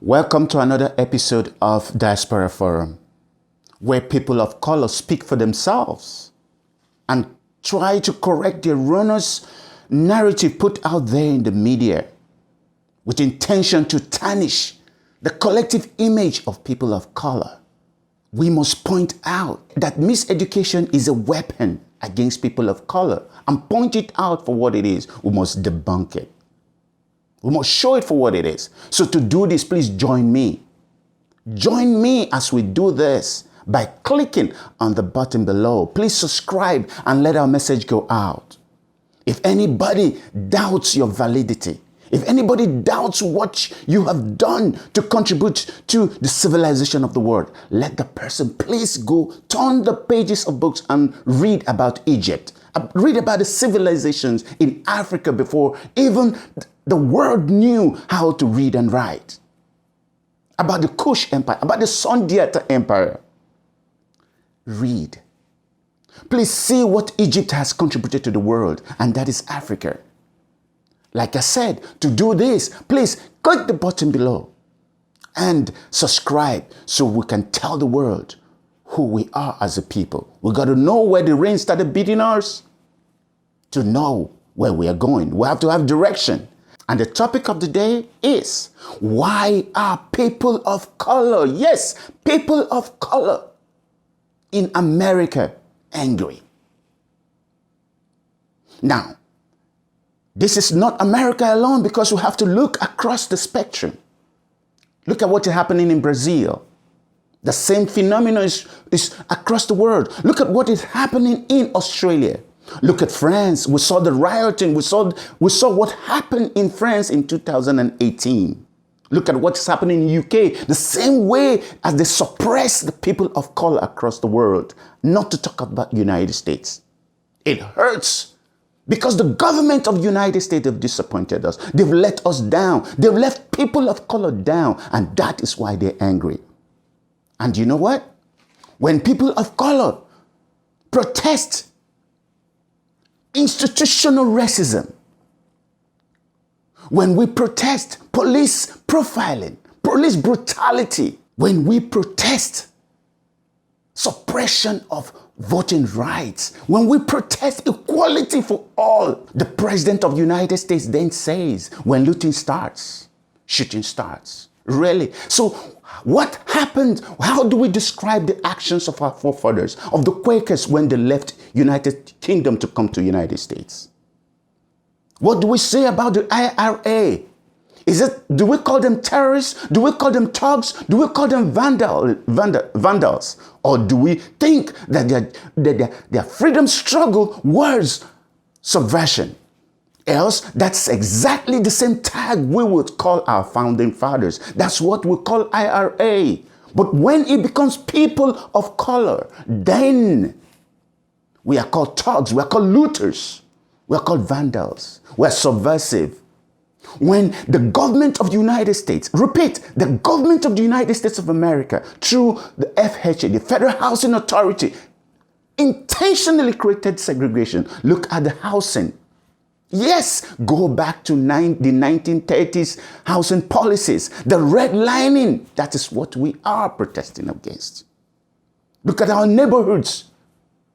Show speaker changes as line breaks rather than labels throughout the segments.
Welcome to another episode of Diaspora Forum, where people of color speak for themselves and try to correct the erroneous narrative put out there in the media with intention to tarnish the collective image of people of color. We must point out that miseducation is a weapon against people of color and point it out for what it is. We must debunk it. We must show it for what it is. So to do this, please join me. Join me as we do this by clicking on the button below. Please subscribe and let our message go out. If anybody doubts your validity, if anybody doubts what you have done to contribute to the civilization of the world, let the person please go turn the pages of books and read about Egypt. Read about the civilizations in Africa before even the world knew how to read and write. About the Kush Empire, about the Sundiata Empire. Read. Please see what Egypt has contributed to the world, and that is Africa. Like I said, to do this, please click the button below and subscribe so we can tell the world who we are as a people. We got to know where the rain started beating us to know where we are going. We have to have direction. And the topic of the day is, why are people of color, yes, people of color in America angry? Now, this is not America alone, because we have to look across the spectrum. Look at what is happening in Brazil. The same phenomenon is across the world. Look at what is happening in Australia. Look at France. We saw the rioting. We saw what happened in France in 2018. Look at what's happening in the UK. The same way as they suppress the people of color across the world. Not to talk about the United States. It hurts because the government of the United States have disappointed us. They've let us down. They've left people of color down. And that is why they're angry. And you know what? When people of color protest institutional racism, when we protest police profiling, police brutality, when we protest suppression of voting rights, when we protest equality for all, the President of the United States then says, when looting starts, shooting starts. Really? So what happened? How do we describe the actions of our forefathers, of the Quakers when they left United Kingdom to come to United States? What do we say about the IRA? Do we call them terrorists? Do we call them thugs? Do we call them vandals? Or do we think that their freedom struggle was subversion? Else, that's exactly the same tag we would call our founding fathers. That's what we call IRA. But when it becomes people of color, then we are called thugs, we are called looters, we are called vandals, we are subversive. When the government of the United States, repeat, the government of the United States of America, through the FHA, the Federal Housing Authority, intentionally created segregation. Look at the housing. Yes, go back to the 1930s housing policies, the redlining. That is what we are protesting against. Look at our neighborhoods.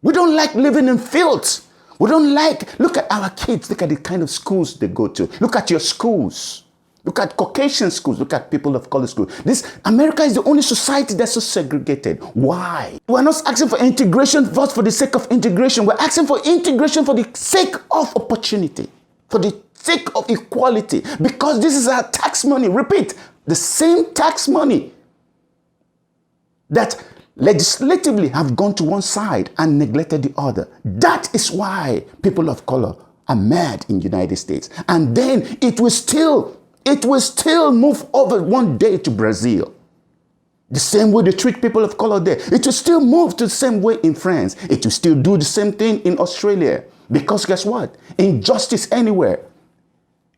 We don't like living in filth. We don't like, look at our kids. Look at the kind of schools they go to. Look at your schools. Look at Caucasian schools. Look at people of color schools. America is the only society that's so segregated. Why? We're not asking for integration just for the sake of integration. We're asking for integration for the sake of opportunity, for the sake of equality, because this is our tax money. Repeat, the same tax money that legislatively have gone to one side and neglected the other. That is why people of color are mad in the United States. And then it will still move over one day to Brazil. The same way they treat people of color there. It will still move to the same way in France. It will still do the same thing in Australia. Because guess what? Injustice anywhere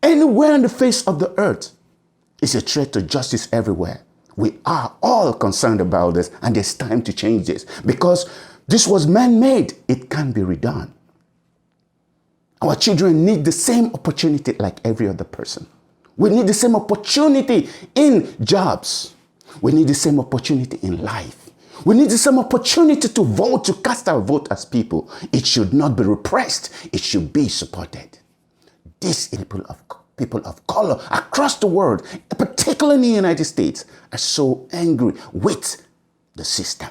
on the face of the earth is a threat to justice everywhere. We are all concerned about this, and it's time to change this. Because this was man-made. It can't be redone. Our children need the same opportunity like every other person. We need the same opportunity in jobs. We need the same opportunity in life. We need the same opportunity to vote, to cast our vote as people. It should not be repressed. It should be supported. These people of color across the world, particularly in the United States, are so angry with the system.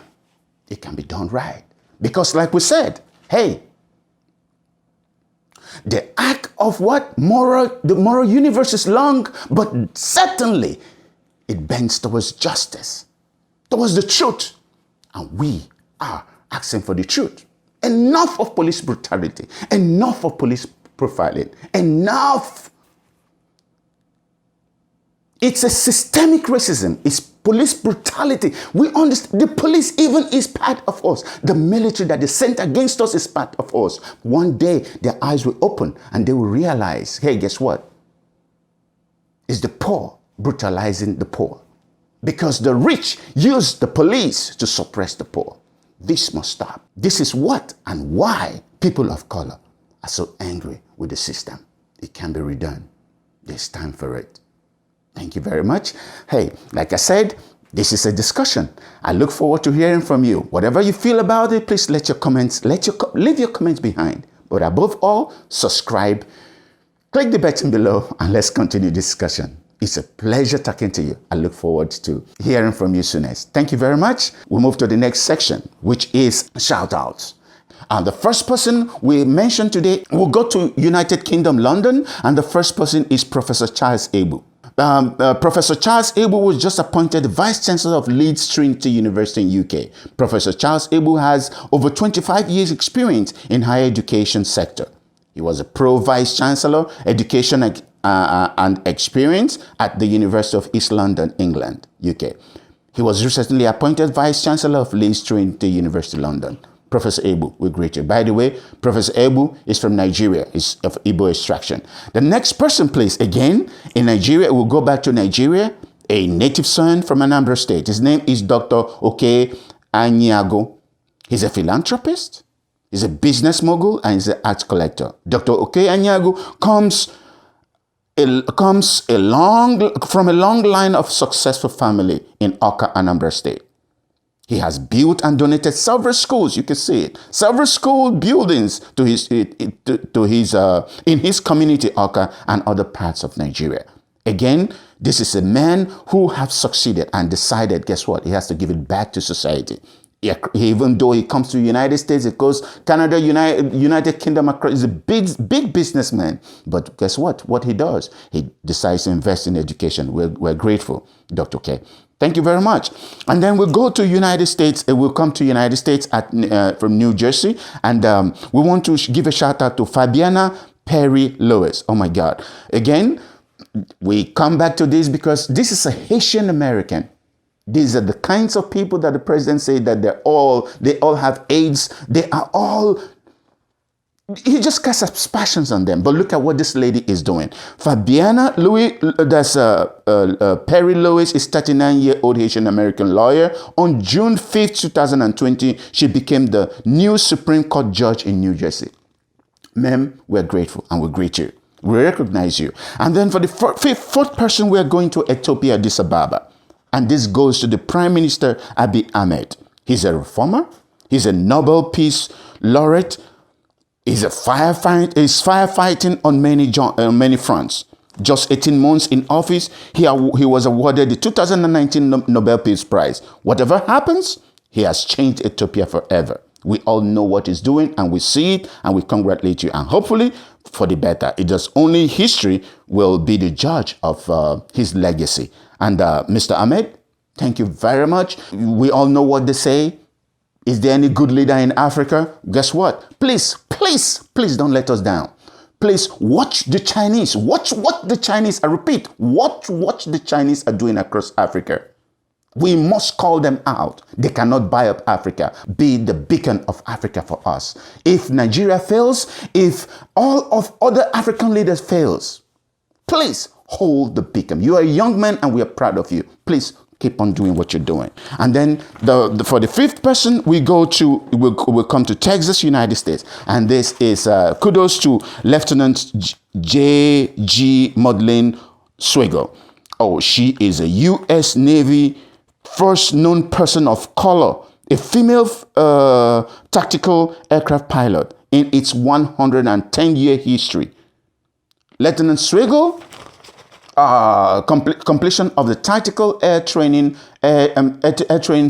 It can be done right. Because like we said, hey, the arc of the moral universe is long, but certainly it bends towards justice, towards the truth. And we are asking for the truth. Enough of police brutality, enough of police profiling, enough. It's a systemic racism. It's police brutality. We understand the police even is part of us. The military that is sent against us is part of us. One day their eyes will open and they will realize, hey, guess what? It's the poor brutalizing the poor. Because the rich use the police to suppress the poor. This must stop. This is what and why people of color are so angry with the system. It can be redone. There's time for it. Thank you very much. Hey, like I said, this is a discussion. I look forward to hearing from you. Whatever you feel about it, please leave your comments behind. But above all, subscribe, click the button below, and let's continue the discussion. It's a pleasure talking to you. I look forward to hearing from you soonest. Thank you very much. We'll move to the next section, which is shout-outs. And the first person we mentioned today, we'll go to United Kingdom, London, and the first person is Professor Charles Egbu. Professor Charles Egbu was just appointed Vice Chancellor of Leeds Trinity University in UK. Professor Charles Egbu has over 25 years experience in higher education sector. He was a Pro-Vice Chancellor, Education and Experience at the University of East London, England, UK. He was recently appointed Vice Chancellor of Leeds Trinity University, London. Professor Egbu, we greet you. By the way, Professor Egbu is from Nigeria, is of Igbo extraction. The next person, please, again, in Nigeria, we'll go back to Nigeria, a native son from Anambra State. His name is Dr. Okey Anueylagu. He's a philanthropist, he's a business mogul, and he's an art collector. Dr. Okey Anueylagu comes from a long line of successful family in Awka, Anambra State. He has built and donated several schools. You can see it. Several school buildings in his community, Awka, and other parts of Nigeria. Again, this is a man who has succeeded and decided, guess what? He has to give it back to society. Even though he comes to the United States, it goes Canada, United Kingdom, he's a big businessman. But guess what? What he does, he decides to invest in education. We're grateful, Dr. K. Thank you very much. And then we'll go to United States. We'll come to United States from New Jersey. And we want to give a shout out to Fabiana Pierre-Louis. Oh my God. Again, we come back to this because this is a Haitian American. These are the kinds of people that the president said that they all have AIDS. They are all, he just casts aspersions on them. But look at what this lady is doing. Fabiana Pierre-Louis is 39-year-old Haitian American lawyer. On June 5th, 2020, she became the new Supreme Court judge in New Jersey. Ma'am, we're grateful and we greet you. We recognize you. And then for the fourth person, we're going to Ethiopia, Addis Ababa. And this goes to the Prime Minister, Abiy Ahmed. He's a reformer. He's a Nobel Peace Laureate. He's firefighting on many fronts. Just 18 months in office, he was awarded the 2019 Nobel Peace Prize. Whatever happens, he has changed Ethiopia forever. We all know what he's doing, and we see it, and we congratulate you. And hopefully, for the better. It does only history will be the judge of his legacy. And Mr. Ahmed, thank you very much. We all know what they say. Is there any good leader in Africa? Guess what? Please don't let us down. Please watch the Chinese. Watch what the Chinese, I repeat, watch what the Chinese are doing across Africa. We must call them out. They cannot buy up Africa. Be the beacon of Africa for us. If Nigeria fails, if all of other African leaders fails, please hold the beacon. You are a young man and we are proud of you. Please keep on doing what you're doing. And then for the fifth person, we'll come to Texas, United States. And this is kudos to Lieutenant J.G. Madeline Swegle. Oh, she is a U.S. Navy first known person of color, a female tactical aircraft pilot in its 110-year history. Lieutenant Swegle, completion of the tactical air training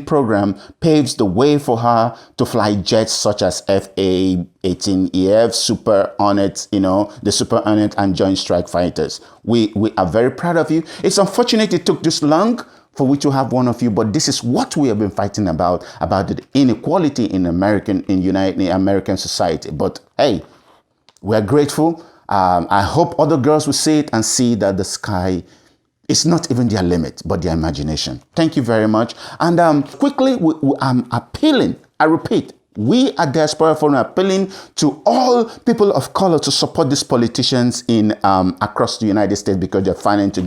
program paves the way for her to fly jets such as FA-18EF, Super Hornet, the Super Hornet and Joint Strike Fighters. We are very proud of you. It's unfortunate it took this long for we to have one of you, but this is what we have been fighting about the inequality in American society. But hey, we're grateful. I hope other girls will see it and see that the sky is not even their limit, but their imagination. Thank you very much. And quickly, I'm appealing, I repeat, we at Diaspora Forum are appealing to all people of color to support these politicians in across the United States, because they're fighting to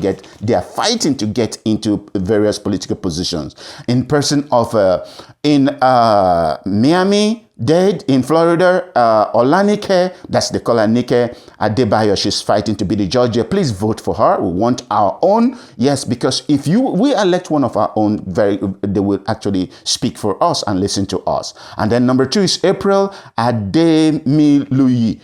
get into various political positions. In person of in Miami, Dade, in Florida, Olanike, that's the color Nike Adebayo, she's fighting to be the judge here. Please vote for her. We want our own. Yes, because if we elect one of our own, they will actually speak for us and listen to us. And then number 2 is April Ademiluyi.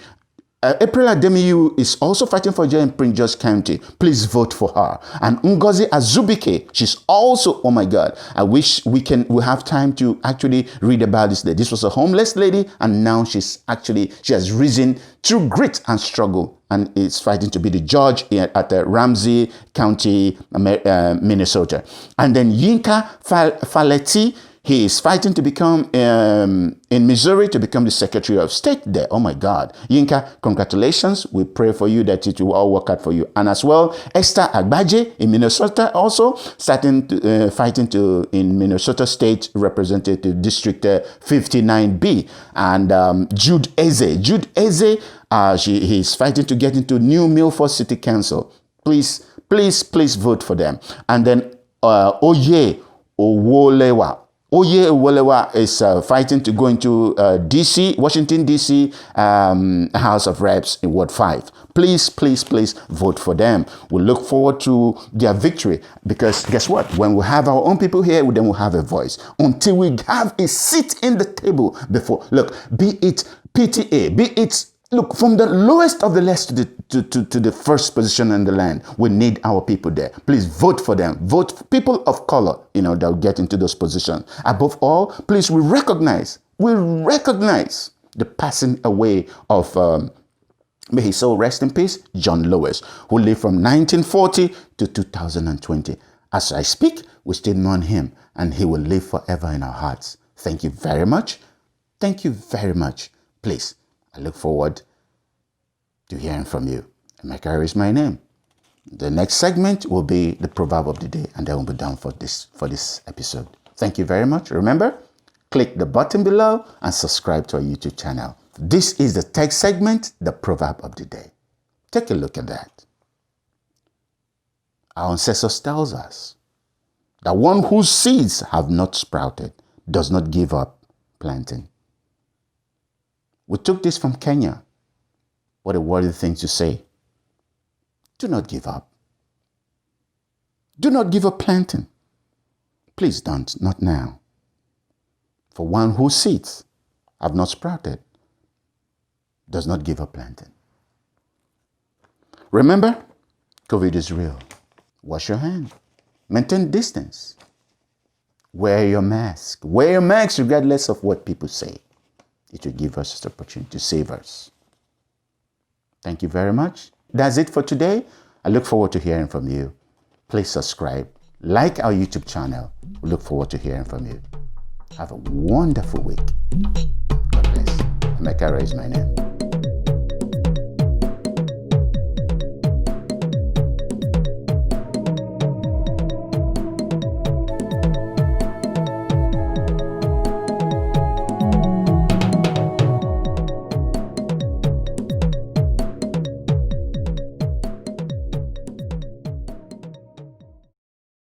April Ademiluyi is also fighting for jail in Prince George County. Please vote for her. And Ngozi Azubike, she's also, oh my God, I wish we have time to actually read about this lady. This was a homeless lady, and now she has risen through grit and struggle, and is fighting to be the judge at Ramsey County, Minnesota. And then Yinka Faleti, he is fighting to become, in Missouri, to become the Secretary of State there. Oh my God. Yinka, congratulations. We pray for you that it will all work out for you. And as well, Esther Agbaje in Minnesota also fighting in Minnesota State Representative District 59B. And Jude Ezeh. Jude Ezeh, he is fighting to get into New Milford City Council. Please vote for them. And then Okey Anueylagu is fighting to go into Washington, D.C. House of Reps in Ward 5. Please vote for them. We look forward to their victory, because guess what? When we have our own people here, then we'll have a voice. Until we have a seat in the table before, look, be it PTA, be it, look, from the lowest of the list to the first position in the land, we need our people there. Please vote for them. Vote for people of color, that'll get into those positions. Above all, please, we recognize the passing away of, may his soul rest in peace, John Lewis, who lived from 1940 to 2020. As I speak, we still mourn him, and he will live forever in our hearts. Thank you very much. Thank you very much. Please, I look forward to hearing from you. Emeka is my name. The next segment will be the proverb of the day, and then we'll be done for this episode. Thank you very much. Remember, click the button below and subscribe to our YouTube channel. This is the text segment, the proverb of the day. Take a look at that. Our ancestors tells us that one whose seeds have not sprouted does not give up planting. We took this from Kenya. What a worthy thing to say. Do not give up. Do not give up planting. Please don't, not now. For one whose seeds have not sprouted does not give up planting. Remember, COVID is real. Wash your hands. Maintain distance. Wear your mask. Wear your mask regardless of what people say. It will give us this opportunity to save us. Thank you very much. That's it for today. I look forward to hearing from you. Please subscribe. Like our YouTube channel. We look forward to hearing from you. Have a wonderful week. God bless. Emeka is my name.